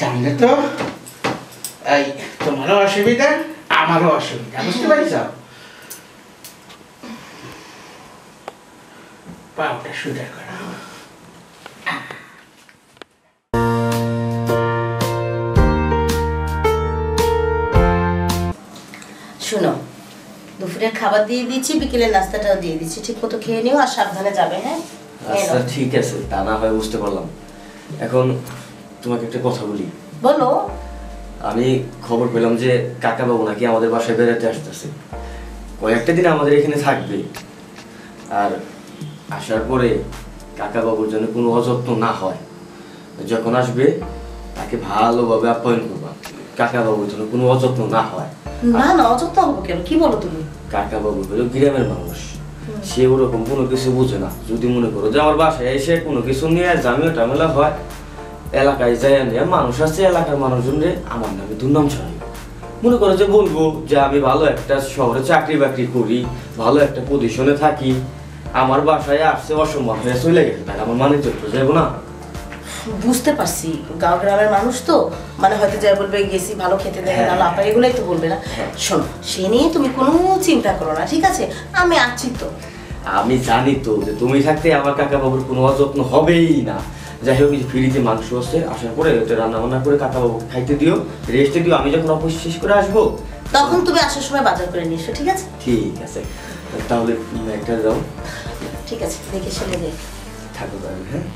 জানলে তো এই তোমারও অসুবিধা আমারও অসুবিধা, বুঝতে পারিস? পাওটা সোজা করা। শোনো, দুপুরের খাবার দিয়ে দিচ্ছি, বিকেলের নাস্তাটাও দিয়ে দিচ্ছি, ঠিক মতো খেয়ে নিও আর সাবধানে যাবে। হ্যাঁ আচ্ছা ঠিক আছে, তা না হয় বুঝতে পারলাম। এখন তোমাকে একটা কথা বলি। বলো। আমি খবর পেলাম যে কাকা বাবু নাকি আমাদের বাসায় বেড়াতে আসতেছে, কয়েকটা দিন আমাদের এখানে থাকবে। আর আসার পরে কাকা বাবুর জন্য কোনো অযত্ন না হয়, যখন আসবে তাকে ভালোভাবে আপ্যায়ন করবা। কাকা বাবুর জন্য কোনো অযত্ন না হয়। না না, অযত্ন হবো কেন? কি বলো তুমি? কাকা বাবু হলো গ্রামের মানুষ, সে ওরকম কোনো কিছু বুঝে না। যদি মনে করো যে আমার বাসায় এসে কোনো কিছু নিয়ে ঝামেলা টামেলা হয়, এলাকায় যাই নিয়ে মানুষ আছে, এলাকার মানুষজনরে আমার নামে দুর্নাম ছড়াই। মনে করো যে বলবো যে আমি ভালো একটা শহরে চাকরি বাকরি করি, ভালো একটা পজিশনে থাকি, আমার বাসায় আসছে অসম্মান হয়ে চলে গেছে, তাই আমার মানে চলতে যাবো না। বুঝতে পারছি, গাঁও গ্রামের মানুষ তো, মানে হয়তো যাই বলবে গেছি ভালো খেতে দেয় না, আপা এগুলোই তো বলবে না। শোনো, সে নিয়ে তুমি কোনো চিন্তা করো না, ঠিক আছে? আমি আছি তো। আমি জানি তো যে তুমি থাকতে আমার কাকা বাবুর কোনো অযত্ন হবেই না। যাই হোক, ফ্রিতে মাংস আছে, আসার পরে ওটা রান্না বান্না করে কাকা বাবুকে খাইতে দিও, রেস্টে দিও। আমি যখন অফিস শেষ করে আসবো তখন তুমি আসার সময় বাজার করে নিয়ে এসো, ঠিক আছে? ঠিক আছে, তাহলে একটা যাও। ঠিক আছে, দেখে শুনে দেখ থাকো তাহলে। হ্যাঁ,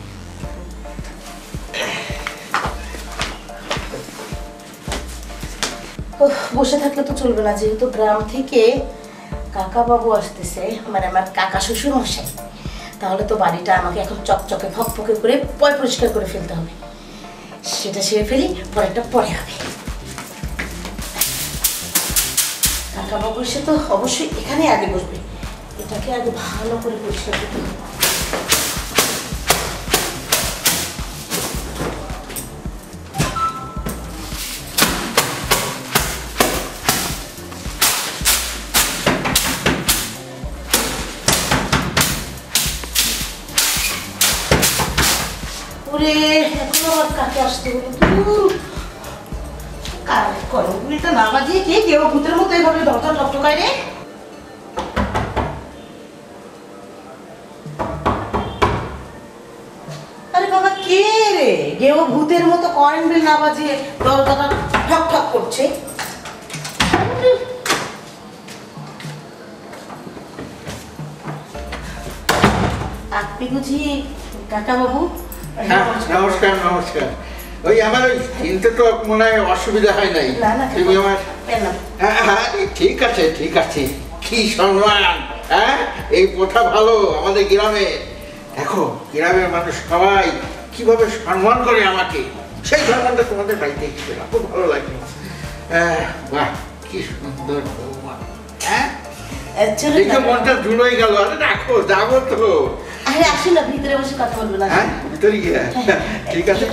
বসে থাকলে তো চলবে না, যেহেতু গ্রাম থেকে কাকা বাবু আসতেছে, মানে আমার কাকা শ্বশুর মশাই, তাহলে তো বাড়িটা আমাকে এখন চকচকে ফকফকে করে পরিষ্কার করে ফেলতে হবে। সেটা সেরে ফেলি, পরেরটা পরে হবে। কাকা বাবু সে তো অবশ্যই এখানে আগে বসবে, এটাকে আগে ভালো করে পরিষ্কার করতে হবে। এখন আবার কাকে আসতে হলো? কলমগুলিটা না বাজিয়ে কে কেউ ভূতের মতো এভাবে দরজা টকটকায় রে। আরে বাবা, কে রে? কেউ ভূতের মতো কয়েন বিল না বাজিয়ে দরজাটা ঠক ঠক করছে। আপনি বুঝি কাকা বাবু? নমস্কার নমস্কার। ওই আমার ওই চিনতে তো মনে হয় অসুবিধা হয় নাই? তুমি আমার হ্যাঁ ঠিক আছে ঠিক আছে। কি সম্মান! হ্যাঁ, এই প্রথা ভালো আমাদের গ্রামে। দেখো গ্রামের মানুষ সবাই কিভাবে সম্মান করে আমাকে, সেই সম্মানটা তোমাদের বাড়িতে পেলাম, খুব ভালো লাগে। বাহ, কি সুন্দর বৌমা! হ্যাঁ, মনটা জুড়ে গেল। আরে রাখো, যাবো তো। আরে আসুন না, ভিতরে বসে কথা বলবো না? হ্যাঁ, ভিতরে গিয়ে ঠিক আছে।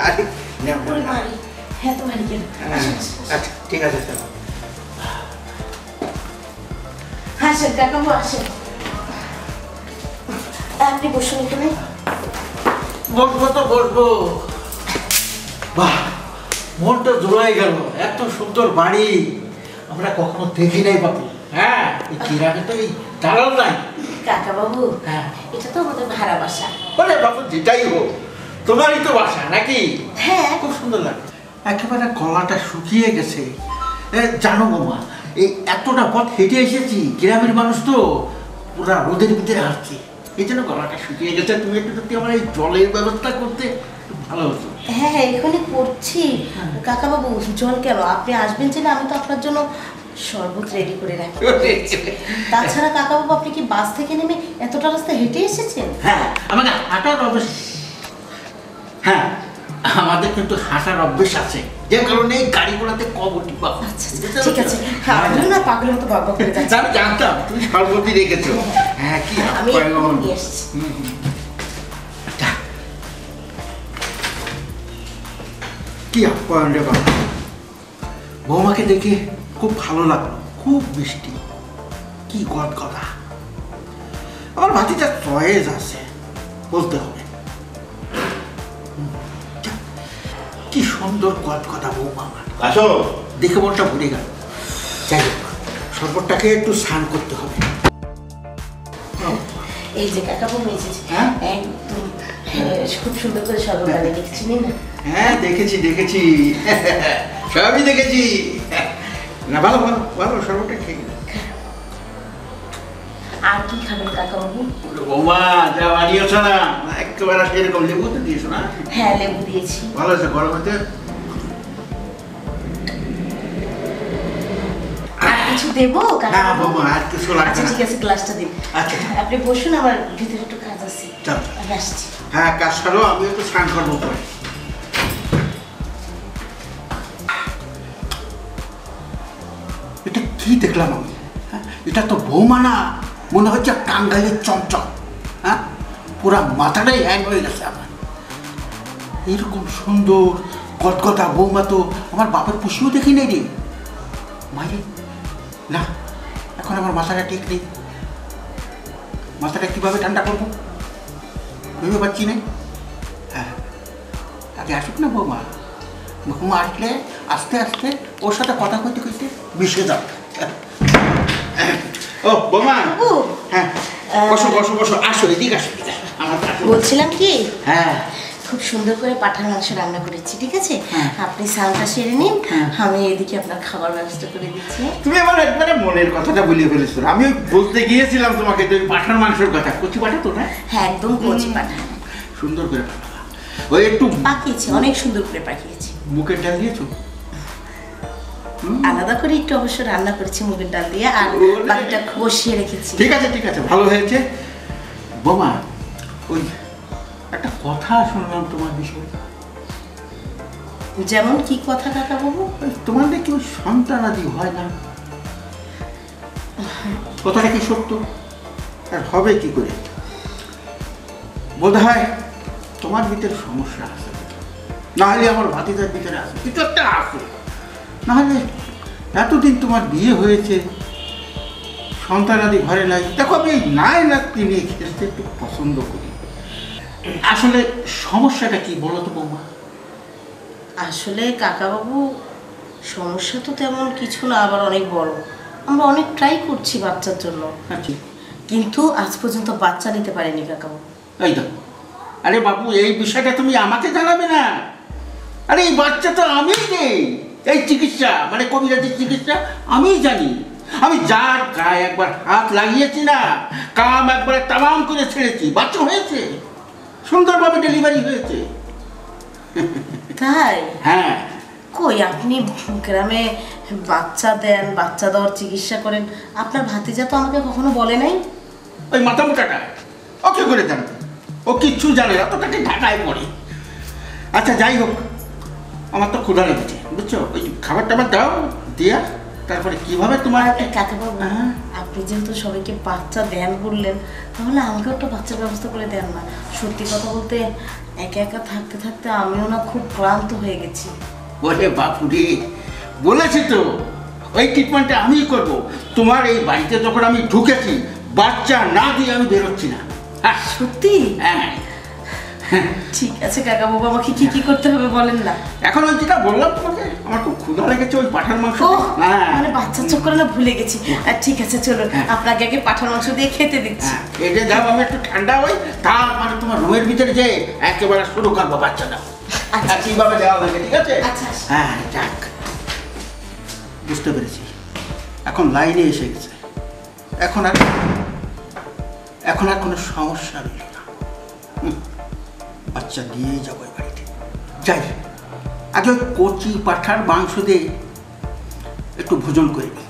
আরে হ্যাঁ, তো ভারী কেন? আচ্ছা ঠিক আছে, চলো। হ্যাঁ স্যার, কাকাবু আসেন, আপনি বসুন এখানে। বসবো তো বসবো। বাহ, মনটা জোড়াই গেল। এত সুন্দর বাড়ি আমরা কখনো দেখি নাই বাবু। হ্যাঁ, এই গ্রামে তো এই দালাল নাই। কাকা বাবু, হ্যাঁ, এটা তো আমাদের ভাড়া বাসা। বলে বাবু, যেটাই হোক তোমারই তো বাসা নাকি? হ্যাঁ, খুব সুন্দর লাগে। একেবারে গলাটা শুকিয়ে গেছে। জানো বৌমা, এই এতটা পথ হেঁটে এসেছি, গ্রামের মানুষ তো পুরা রোদের ভিতরে হাঁটছি, এই জন্য গলাটা শুকিয়ে গেছে। তুমি একটু যদি আমার এই জলের ব্যবস্থা করতে ভালো হতো। হ্যাঁ হ্যাঁ, এখানে করছি। কাকা বাবু, জল কেন? আপনি আসবেন যে না, আমি তো আপনার জন্য শরবত রেডি করে রাখি। তাছাড়া কাকা বাবু, আপনি কি বাস থেকে নেমে এতটা রাস্তা হেঁটে এসেছেন? হ্যাঁ, আমাদের হাঁটার অভ্যাস। হ্যাঁ, আমাদের কিন্তু হাঁটার অভ্যেস আছে, যে কারণে গাড়ি ঘোড়াতে কবটি পাবো। আচ্ছা ঠিক আছে। হ্যাঁ, আপনি না পাগলের মতো বকবক করে যাচ্ছেন। আমি জানতাম তুমি সর্বতি রেখেছো। হ্যাঁ, কি আমি নিয়ে এসেছি। কি আপ্যায়ন রে বাবা! বৌমাকে দেখে খুব ভালো লাগলো, খুব মিষ্টি, কি গদগদা। আমার ভাতিটা চয়েস আছে, বলতে হবে। সুন্দর কথা বৌমা আমার। আসো, দেখে মনটা ভরে গেল। যাই হোক, শরবতটাকে একটু স্নান করতে হবে। এই যে কাকাবাবু এসেছে, হ্যাঁ একদম খুব সুন্দর করে শরবত বানিয়ে দেখছি না? হ্যাঁ দেখেছি সবই দেখেছি। না ভালো ভালো ভালো, শরবতটা খেয়ে। আর কি খাবেন কাকাবাবু? বৌমা যা বানিয়েছ না, একেবারে সেরকম। লেবু তো দিয়েছো না? হ্যাঁ লেবু দিয়েছি। ভালো আছে, গরম হতে। আর কিছু দেবো? না বৌমা, আর কিছু লাগবে আচ্ছা না। ঠিক আছে, গ্লাসটা দিন। আচ্ছা আপনি বসুন, আমার ভিতরে একটু কাজ আছে। চলো। আমি আসছি। হ্যাঁ কাজ সারো, আমি একটু স্নান করবো পরে। এটা কি দেখলাম আমি? হ্যাঁ, এটা তো বৌমা না, মনে হচ্ছে টাঙ্গাইলের চমচম। হ্যাঁ, পুরা মাথাটাই হ্যাং হয়ে গেছে আমার। এরকম সুন্দর কতকথা বৌমা তো আমার বাপের পুষিও দেখি নেই রে মাইরে। না, এখন আমার মাথাটা ঠিক নেই। মাথাটা কীভাবে ঠান্ডা করবো ভেবে পাচ্ছি না। হ্যাঁ, আগে আসুক না বৌমা। বৌমা আসলে আস্তে আস্তে ওর সাথে কথা কইতে কইতে মিশে যাও। ও বৌমা, হ্যাঁ বসো বসো বসো, আসো এদিকে আসো। বলছিলাম কি, হ্যাঁ খুব সুন্দর করে পাঠার মাংস রান্না করেছি, ঠিক আছে? হ্যাঁ। আপনি সালটা সেরে নিন, হ্যাঁ। আমি এদিকে আপনার খাবার ব্যবস্থা করে দিচ্ছি। তুমি আমার একবারে মনের কথাটা বলিয়ে ফেলেছো। আমি বলতে গিয়েছিলাম তোমাকে তো পাঠার মাংসের কথা। কচি পাঠা তো না? হ্যাঁ একদম কচি পাঠা, সুন্দর করে পাঠা। ওই একটু পাকিয়েছি, অনেক সুন্দর করে পাকিয়েছি। মুখের ডাল দিয়েছো? আলাদা করে একটু অবশ্য রান্না করেছি মুগের ডাল দিয়ে, আর ওরে। বাকিটা কষিয়ে রেখেছি। ঠিক আছে ভালো হয়েছে। বোমা, ওই একটা কথা শুনলাম তোমার বিষয়ে। যেমন কি কথা কাকাবাবু? তোমার নাকি ওই সন্তানাদি হয় না, কথাটা কি সত্য? আর হবে কি করে? বোধ হয় তোমার ভিতরে সমস্যা আছে, না হলে আমার ভাতিজার ভিতরে আছে, কিছু একটা আছে। না হলে এতদিন তোমার বিয়ে হয়েছে, সন্তানাদি ঘরে নাই। দেখো আমি এই নাই নাতি নিয়ে খেলতে একটু পছন্দ করি। আসলে সমস্যাটা কি বলো তো বৌমা? আসলে কাকাবাবু, সমস্যা তো তেমন কিছু না, আবার অনেক বড়। আমরা অনেক ট্রাই করছি বাচ্চার জন্য, আচ্ছা, কিন্তু আজ পর্যন্ত বাচ্চা নিতে পারিনি কাকাবাবু। এই তো। আরে বাবু, এই বিষয়টা তুমি আমাকে জানাবে না? আরে এই বাচ্চা তো আমি নেই। এই চিকিৎসা মানে কবিরাজি চিকিৎসা আমি জানি। আমি যার গায়ে একবার হাত লাগিয়েছি না, কাম একবারে তামাম করে ছেড়েছি, বাচ্চা হয়েছে, সুন্দরভাবে ডেলিভারি হয়েছে। তাই? হ্যাঁ। কই আপনি গ্রামে বাচ্চা দেন, বাচ্চা দেওয়ার চিকিৎসা করেন, আপনার ভাতিজা তো আমাকে কখনো বলে নাই। ওই মাথা মোটাটা ওকে করে দেন, ও কিচ্ছু জানে না, তো তাকে ঢাকায় পড়ে। আচ্ছা যাই হোক, আমার তো ক্ষুধা লেগেছে বুঝছো, ওই খাবার টাবার দাও দিয়া, তারপরে কিভাবে তোমার কাকাবাবু, আপনি যেহেতু সবাইকে বাচ্চা দেন বললেন, তাহলে আমাকেও একটা বাচ্চার ব্যবস্থা করে দেন না। সত্যি কথা বলতে একা একা থাকতে থাকতে আমিও না খুব ক্লান্ত হয়ে গেছি। ওরে বাপুরে, বলেছি তো ওই ট্রিটমেন্টটা আমিই করবো। তোমার এই বাড়িতে যখন আমি ঢুকেছি, বাচ্চা না দিয়ে আমি বেরোচ্ছি না। সত্যি? হ্যাঁ। ঠিক আছে কাকাবাবু, আমাকে কি কি করতে হবে বলেন না। এখন ওই যেটা বললাম তোমাকে, আমার খুব ক্ষুধা লেগেছে, ওই পাঠার মাংস। মানে বাচ্চার চক্করে না ভুলে গেছি। ঠিক আছে চলুন, আপনাকে আগে পাঠার মাংস দিয়ে খেতে দিচ্ছি। এটা দাও, আমি একটু ঠান্ডা হই, তার মানে তোমার রুমের ভিতরে যে একেবারে শুরু করবো বাচ্চা দাও। আচ্ছা কিভাবে দেওয়া লাগে, ঠিক আছে? আচ্ছা। হ্যাঁ যাক, বুঝতে পেরেছি। এখন লাইনে এসে গেছে, এখন আর কোনো সমস্যা রইল না। বাচ্চা দিয়েই যাবো এই বাড়িতে। যাই, আগে ওই কচি পাঠার মাংস দিয়ে একটু ভোজন করে নিই,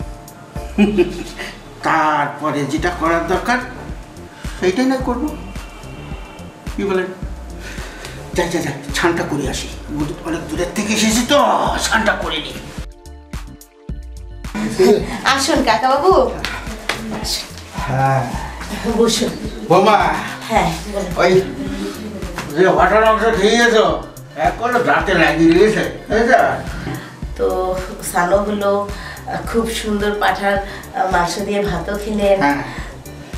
তারপরে যেটা করার দরকার সেইটাই না করবো। কি বলেন? যাই, স্নানটা করে আসি, অনেক দূরের থেকে এসেছি তো, স্নানটা করে নিই। আসুন কাকাবাবু, হ্যাঁ বসুন। বোমা, হ্যাঁ বলুন। ওই যে পাঠার মাংস খেয়েছো, এখন দাঁতে লাগিয়ে দিয়েছে। তো সানো হলো, খুব সুন্দর পাঠার মাংস দিয়ে ভাতও খেলেন। হ্যাঁ।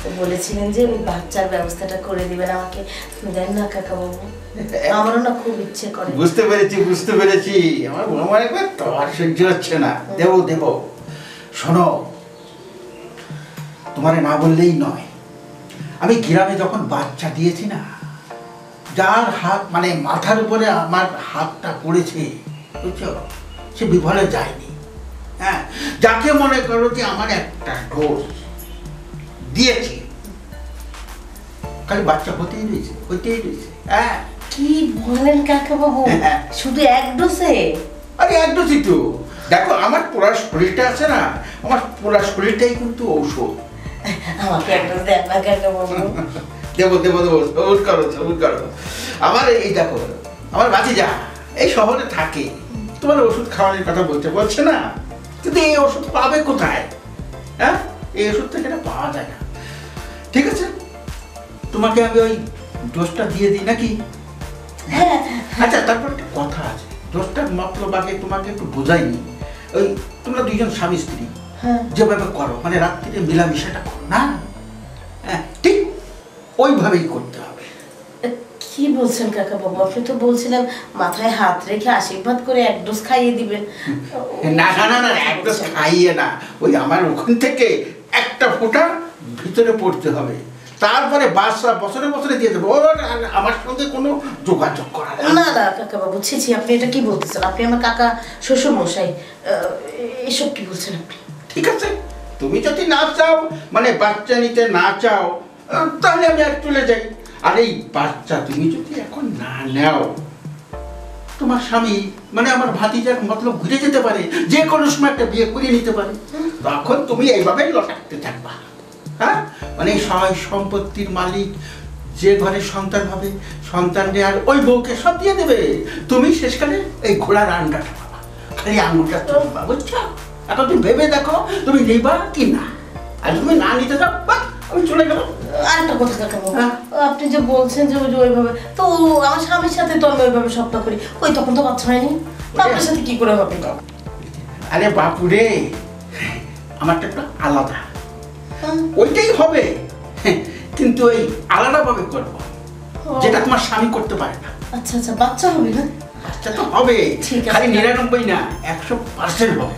তো বলেছিলেন যে ওই বাচ্চার ব্যবস্থাটা করে দিবেন আমাকে, দেন না কাকাবাবু। আমারও না খুব ইচ্ছে করে। বুঝতে পেরেছি আমার বৌমা একবার তো আর সহ্য হচ্ছে না। দেব শোনো, তোমারে না বললেই নয়, আমি গ্রামে যখন বাচ্চা দিয়েছি না, যার হাত মানে মাথার উপরে আমার হাতটা পড়েছে বুঝছো, সে বিফলে যায়নি। হ্যাঁ, যাকে মনে করো যে আমার একটা ডোজ দিয়েছি, খালি বাচ্চা হতেই রয়েছে। হ্যাঁ, কি বলেন কাকা বাবু, শুধু এক ডোজে? আরে এক ডোজই তো। দেখো আমার পুরা শরীরটা আছে না, আমার পুরা শরীরটাই কিন্তু ঔষধ। আমাকে এক ডোজ দেন না কাকা বাবু। দেবো সবুজ করো। আমার এই দেখো, আমার ভাতিজা এই শহরে থাকে, তোমার ওষুধ খাওয়ানোর কথা বলছে না, কিন্তু এই ওষুধ পাবে কোথায়? হ্যাঁ, এই ওষুধ থেকে এটা পাওয়া যায় না। ঠিক আছে, তোমাকে আমি ওই ডোজটা দিয়ে দিই নাকি? হ্যাঁ। আচ্ছা, তারপর একটা কথা আছে, ডোজটার মতলব আগে তোমাকে একটু বোঝাইনি। ওই তোমরা দুইজন স্বামী স্ত্রী যেভাবে করো, মানে রাত্রিরে মিলামিশাটা করো না, হ্যাঁ ঠিক ওইভাবেই করতে হবে। কি বলছেন কাকা বাবু? আপনি তো বলছিলেন মাথায় হাত রেখে আশীর্বাদ করে এক ডোজ খাইয়ে দিবেন। না, এক ডোজ খাইয়ে না, ওই আমার ওখান থেকে একটা ফোঁটা ভিতরে পড়তে হবে, তারপরে বছরে দিয়ে দেবো। আমার সঙ্গে কোনো যোগাযোগ করা না কাকা বাবু, ছি আপনি এটা কি বলতেছেন? আপনি আমার কাকা শ্বশুর মশাই, এসব কি বলছেন আপনি? ঠিক আছে, তুমি যদি না চাও, মানে বাচ্চা নিতে না চাও, তাহলে আমি আর চলে যাই। আর এই বাচ্চা তুমি যদি এখন না নাও, তোমার স্বামী মানে আমার ভাতিজার মতলব ঘুরে যেতে পারে, যে কোনো সময় একটা বিয়ে করে নিতে পারে, তখন তুমি এইভাবেই লটাতে থাকবা। হ্যাঁ, মানে সহায় সম্পত্তির মালিক যে ঘরে সন্তান হবে, সন্তানকে আর ওই বউকে সব দিয়ে দেবে, তুমি শেষকালে এই ঘোড়ার আন্ডাটা পাবা, খালি আঙুলটা চলবা, বুঝছো? এখন তুমি ভেবে দেখো তুমি নিবা কি না, আর তুমি না নিতে যাও, আমি চলে গেলাম। আরেকটা কথা কাকা বাবু, আপনি যে বলছেন যে ওইভাবে, তো আমার স্বামীর সাথে তো আমি ওইভাবে স্বপ্ন করি, ওই তখন তো বাচ্চা হয়নি, আপনার সাথে কি করে হবে? আরে বাপুরে, আমারটা একটু আলাদা, ওইটাই হবে, কিন্তু ওই আলাদাভাবে করবো, যেটা তোমার স্বামী করতে পারে না। আচ্ছা, বাচ্চা হবে না? বাচ্চা তো হবে, খালি 99 না, 100% হবে।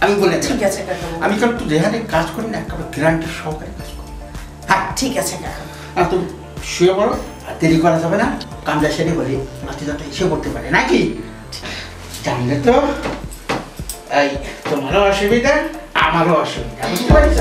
আমি বলে ঠিক আছে কাকা, আমি কারণ তুই যেখানে কাজ করি না, একেবারে গ্যারান্টি সহকারে কাজ করি। হ্যাঁ ঠিক আছে কাকা। আর তুমি শুয়ে পড়ো, আর দেরি করা যাবে না, কামটা সেরে বলি বাচ্চাটা এসে পড়তে পারে নাকি? জানলে তো এই তোমারও অসুবিধা আমারও অসুবিধা, বুঝতে পারিস?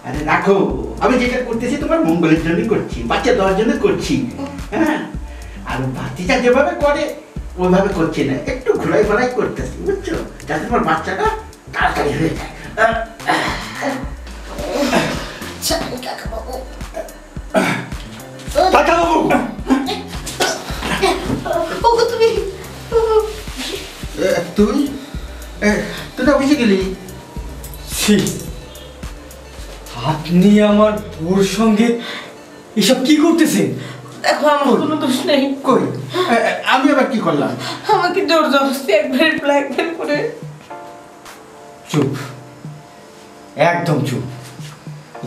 আরে রাখো, আমি যেটা করতেছি তোমার মঙ্গলের জন্য করছি, বাচ্চা দেওয়ার জন্য করছি। হ্যাঁ, আর বাচ্চাটা যেভাবে করে ওইভাবে করছি না, একটু ঘোরাই করতেছি, বুঝছো, যাতে তোমার বাচ্চাটা তাড়াতাড়ি হয়ে যায়। তুই না বুঝে গেলি? আপনি আমার ওর সঙ্গে এসব কি করতেছেন? দেখো, আমার কোনো দোষ নেই। কই, আমি আবার কি করলাম? আমাকে জোর জবরদস্তি একবারে ব্ল্যাকমেল করে। চুপ, একদম চুপ।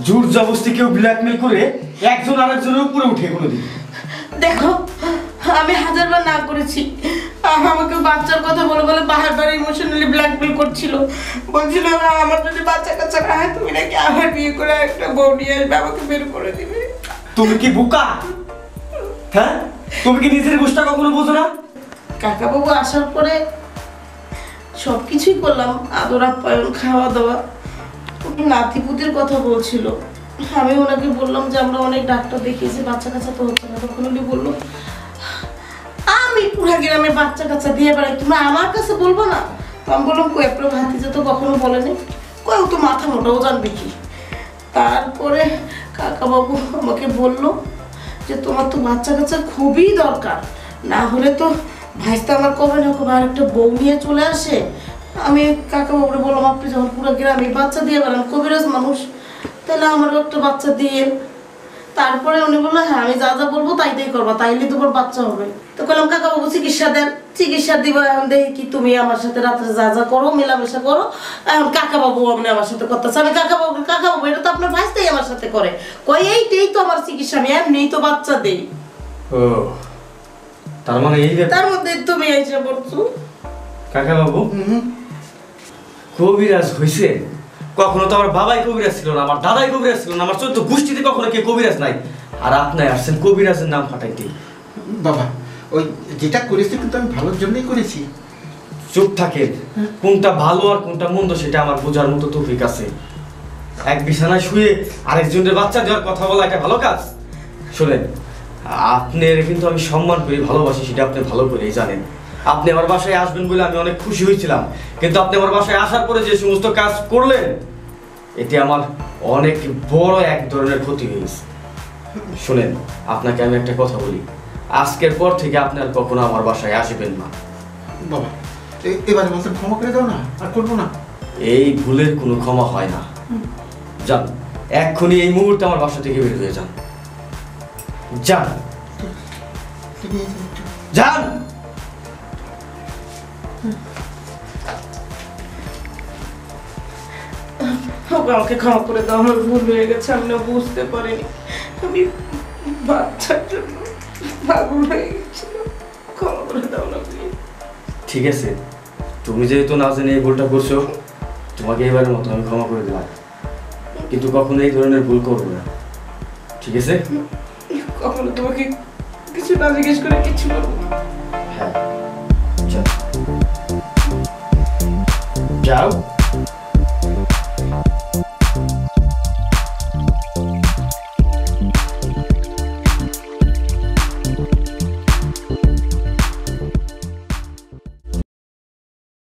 জোর জবরদস্তি কেউ ব্ল্যাকমেল করে একজন আরেকজনের উপরে উঠে কোনোদিন? দেখো, আমি হাজারবার না করেছি, আমাকে বাচ্চার কথা বলে বারবার ইমোশনালি ব্ল্যাকমেল করছিল, বলছিল আমার যদি বাচ্চা কাচ্চা না হয় তুমি নাকি আবার বিয়ে করে একটা বউ নিয়ে আসবে, আমাকে বের করে দিবে। তুমি কি বোকা? হ্যাঁ, তুমি কি নিজের গোষ্ঠটা কখনো বোঝো না? কাকা বাবু আসার পরে সবকিছুই করলাম, আদর আপ্যায়ন, খাওয়া দাওয়া। নাতিপুতির কথা বলছিল, আমি ওনাকে বললাম যে আমরা অনেক ডাক্তার দেখিয়েছি, বাচ্চা কাচ্চা তো হচ্ছে না। তখন উনি বললো আমি পুরা গ্রামে বাচ্চা কাচ্চা দিয়ে বেড়াই, তোমরা আমার কাছে বলবো না? তো আমি বললাম কই, আপনার ভাতিজা তো কখনো বলেনি, কই ও তো মাথা মোটাও জানবে কি। তারপরে কাকা বাবু আমাকে বললো যে তোমার তো বাচ্চা কাচ্চা খুবই দরকার, না হলে তো ভাইস্তা আমার কবে না কবে আর একটা বউ নিয়ে চলে আসে। আমি কাকা বাবুরে বললাম আপনি যখন পুরো গ্রামে বাচ্চা দিয়ে বেড়ান, কবিরাজ মানুষ, তাহলে আমারও একটা বাচ্চা দিয়ে। তারপরে উনি বললো হ্যাঁ আমি যা যা বলবো তাই তাই করবো, তাইলে তোমার বাচ্চা হবে। তো বললাম কাকা বাবু চিকিৎসা দেন, চিকিৎসা দিব। এখন দেখি কি তুমি আমার সাথে রাত্রে যা যা করো মেলামেশা করো। এখন কাকা বাবু আপনি আমার সাথে করতেছে, আমি কাকা বাবু এটা তো আপনার ভাইস্তাই আমার সাথে করে। কই এইটাই তো আমার চিকিৎসা, আমি এমনিই তো বাচ্চা দেই। ও তার মানে এই তার মধ্যে তুমি এসে বলছো কাকা বাবু কবিরাজ হইছে? কখনো তো আমার বাবাই কবিরাজ ছিল না, আমার দাদাই কবিরাজ ছিল না, আমার চোদ্দ গোষ্ঠীতে কখনো কে কবিরাজ নাই, আর আপনি আসছেন কবিরাজের নাম ফাটাইতে। বাবা ওই যেটা করেছি কিন্তু আমি ভালোর জন্যই করেছি। চুপ থাকেন, কোনটা ভালো আর কোনটা মন্দ সেটা আমার বোঝার মতো তৌফিক আছে। এক বিছানায় শুয়ে আরেকজনের বাচ্চা দেওয়ার কথা বলা এটা ভালো কাজ? শোনেন, আপনার কিন্তু আমি সম্মান করি, ভালোবাসি, সেটা আপনি ভালো করেই জানেন। আপনি আমার বাসায় আসবেন বলে আমি অনেক খুশি হয়েছিলাম, কিন্তু আপনি আমার বাসায় আসার পরে যে সমস্ত কাজ করলেন এতে আমার অনেক বড় এক ধরনের ক্ষতি হয়েছে। শোনেন, আপনাকে আমি একটা কথা বলি, আজকের পর থেকে আপনি আর কখনো আমার বাসায় আসবেন না। বাবা এবারে বলতে ক্ষমা করে দাও না, আর করবো না। এই ভুলের কোনো ক্ষমা হয় না। যান এক্ষুনি এই মুহূর্তে আমার বাসা থেকে বের হয়ে যান, যান যান। আমাকে ক্ষমা করে দাও, আমার ভুল হয়ে গেছে, আমি না বুঝতে পারিনি, আমি বাচ্চার জন্য পাগল হয়ে গেছিলাম, ক্ষমা করে দাও না প্লিজ। ঠিক আছে, তুমি যেহেতু না জেনে এই ভুলটা করছো, তোমাকে এবারের মতো আমি ক্ষমা করে দিলাম, কিন্তু কখনো এই ধরনের ভুল করবো না, ঠিক আছে? কখনো তোমাকে কিছু না জিজ্ঞেস করে কিছু করবো না। হ্যাঁ, যাও যাও।